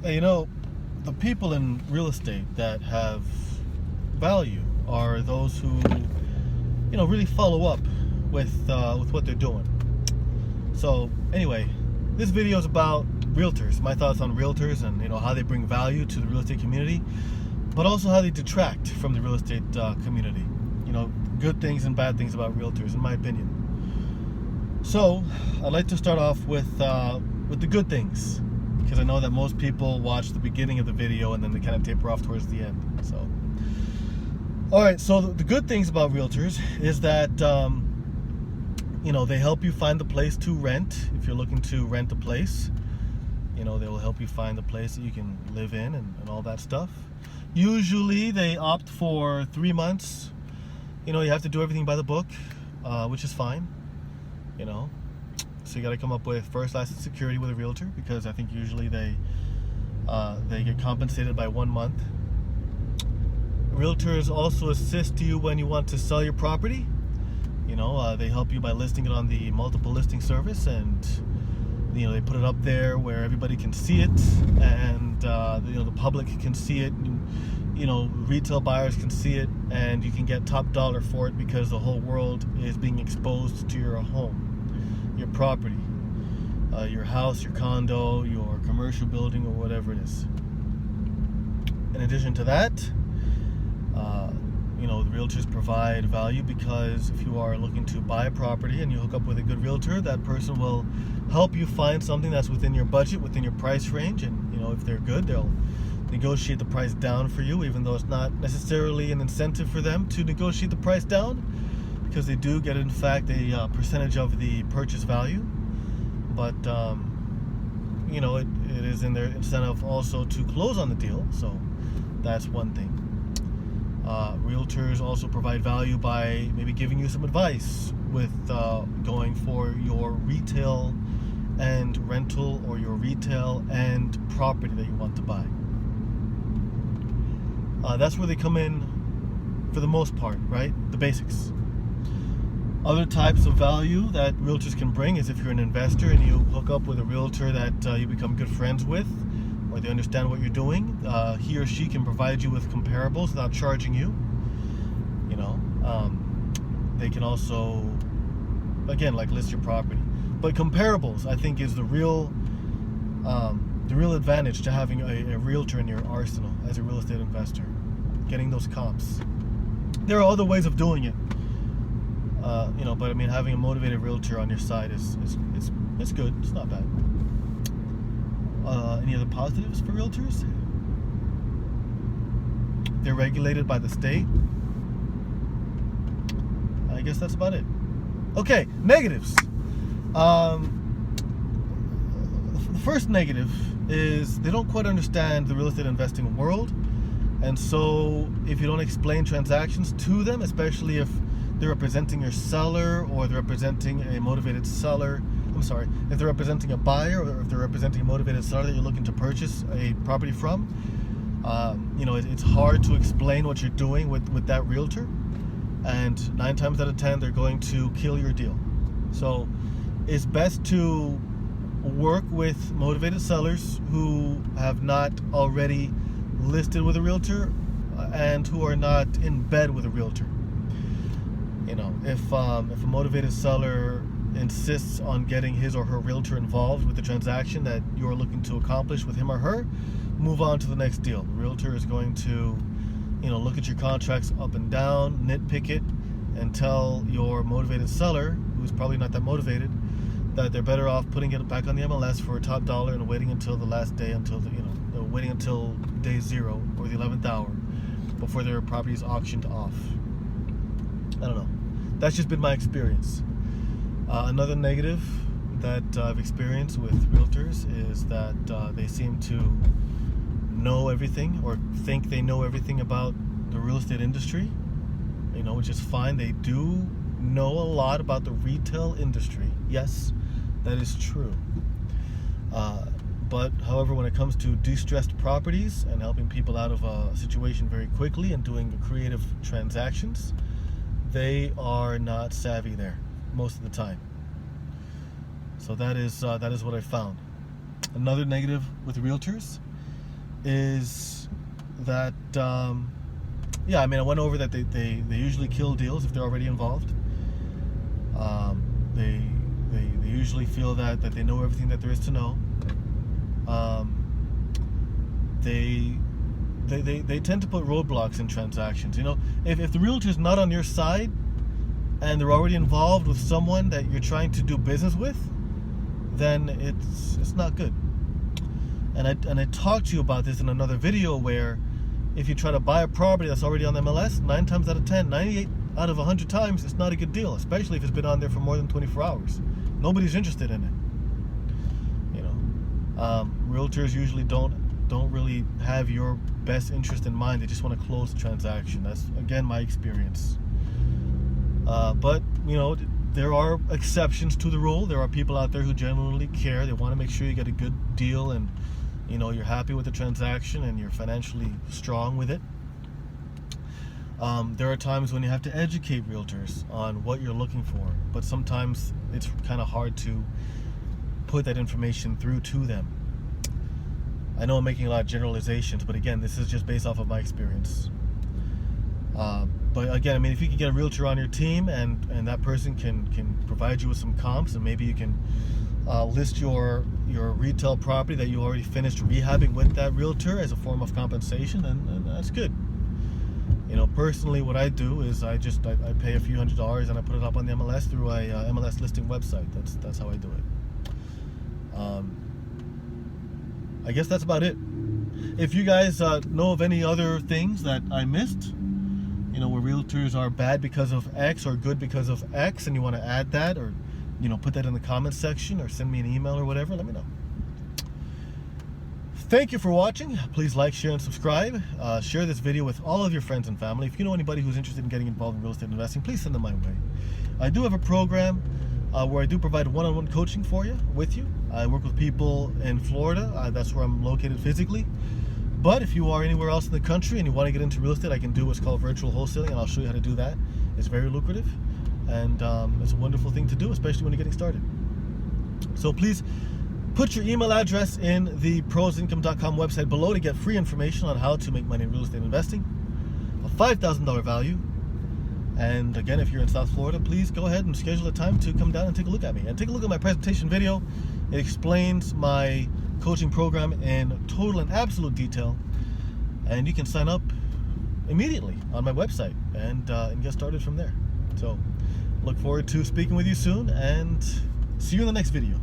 Hey, the people in real estate that have value are those who, really follow up with what they're doing. So anyway, this video is about realtors, my thoughts on realtors and how they bring value to the real estate community, but also how they detract from the real estate community. Good things and bad things about realtors, in my opinion. So I'd like to start off with the good things, because I know that most people watch the beginning of the video and then they kind of taper off towards the end. So, all right. So the good things about realtors is that they help you find the place to rent. If you're looking to rent a place, they will help you find the place that you can live in and all that stuff. Usually they opt for 3 months. You have to do everything by the book, which is fine. So you got to come up with first, last, and security with a realtor, because I think usually they get compensated by 1 month. Realtors also assist you when you want to sell your property. They help you by listing it on the multiple listing service, and they put it up there where everybody can see it, and the public can see it. Retail buyers can see it, and you can get top dollar for it because the whole world is being exposed to your home, your property, your house, your condo, your commercial building, or whatever it is. In addition to that, the realtors provide value because if you are looking to buy a property and you hook up with a good realtor, that person will help you find something that's within your budget, within your price range, and if they're good, they'll negotiate the price down for you, even though it's not necessarily an incentive for them to negotiate the price down, because they do get, in fact, a percentage of the purchase value. But it is in their incentive also to close on the deal, so that's one thing. Realtors also provide value by maybe giving you some advice with going for your retail and rental, or your retail and property that you want to buy. That's where they come in for the most part, right? The basics. Other types of value that realtors can bring is if you're an investor and you hook up with a realtor that you become good friends with, or they understand what you're doing. He or she can provide you with comparables without charging you. They can also, again, list your property. But comparables, I think, is the real advantage to having a realtor in your arsenal as a real estate investor. Getting those comps. There are other ways of doing it. But having a motivated realtor on your side is good. It's not bad. Any other positives for realtors? They're regulated by the state. I guess that's about it. Okay, negatives. The first negative is they don't quite understand the real estate investing world, and so if you don't explain transactions to them, especially if they're representing your seller, or they're representing a motivated seller, if they're representing a buyer, or if they're representing a motivated seller that you're looking to purchase a property from, it's hard to explain what you're doing with that realtor, and 9 times out of 10 they're going to kill your deal. So it's best to work with motivated sellers who have not already listed with a realtor and who are not in bed with a realtor. If a motivated seller insists on getting his or her realtor involved with the transaction that you're looking to accomplish with him or her, move on to the next deal. The realtor is going to, look at your contracts up and down, nitpick it, and tell your motivated seller, who's probably not that motivated, that they're better off putting it back on the MLS for a top dollar and waiting until the last day, waiting until day 0 or the 11th hour before their property is auctioned off. I don't know. That's just been my experience. Another negative that I've experienced with realtors is that they seem to know everything, or think they know everything about the real estate industry, which is fine. They do know a lot about the retail industry. Yes, that is true. But however, when it comes to distressed properties and helping people out of a situation very quickly and doing creative transactions, they are not savvy there most of the time. So that is what I found. Another negative with realtors is that, yeah, I mean, I went over that they usually kill deals if they're already involved. They usually feel that they know everything that there is to know. They tend to put roadblocks in transactions. You know, if the realtor's not on your side and they're already involved with someone that you're trying to do business with, then it's not good. And I talked to you about this in another video, where if you try to buy a property that's already on the MLS, 9 times out of 10, 98 out of 100 times, it's not a good deal, especially if it's been on there for more than 24 hours. Nobody's interested in it. You know, realtors usually don't really have your best interest in mind. They just want to close the transaction. That's, again, my experience. But, you know, there are exceptions to the rule. There are people out there who genuinely care. They want to make sure you get a good deal, and, you know, you're happy with the transaction and you're financially strong with it. There are times when you have to educate realtors on what you're looking for, but sometimes it's kind of hard to put that information through to them. I know I'm making a lot of generalizations, but again, this is just based off of my experience. But again, I mean, if you can get a realtor on your team and that person can provide you with some comps, and maybe you can list your retail property that you already finished rehabbing with that realtor as a form of compensation, then that's good. You know, personally, what I do is I pay a few $100s and I put it up on the MLS through a MLS listing website. That's how I do it. I guess that's about it. If you guys know of any other things that I missed, you know, where realtors are bad because of X or good because of X, and you want to add that, or, you know, put that in the comments section, or send me an email or whatever, let me know. Thank you for watching. Please like, share, and subscribe. Share this video with all of your friends and family. If you know anybody who's interested in getting involved in real estate investing, please send them my way. I do have a program where I do provide one-on-one coaching with you. I work with people in Florida. That's where I'm located physically. But if you are anywhere else in the country and you want to get into real estate, I can do what's called virtual wholesaling, and I'll show you how to do that. It's very lucrative, and it's a wonderful thing to do, especially when you're getting started. So please put your email address in the prosincome.com website below to get free information on how to make money in real estate investing. A $5,000 value. And again, if you're in South Florida, please go ahead and schedule a time to come down and take a look at me. And take a look at my presentation video. It explains my coaching program in total and absolute detail. And you can sign up immediately on my website and get started from there. So look forward to speaking with you soon, and see you in the next video.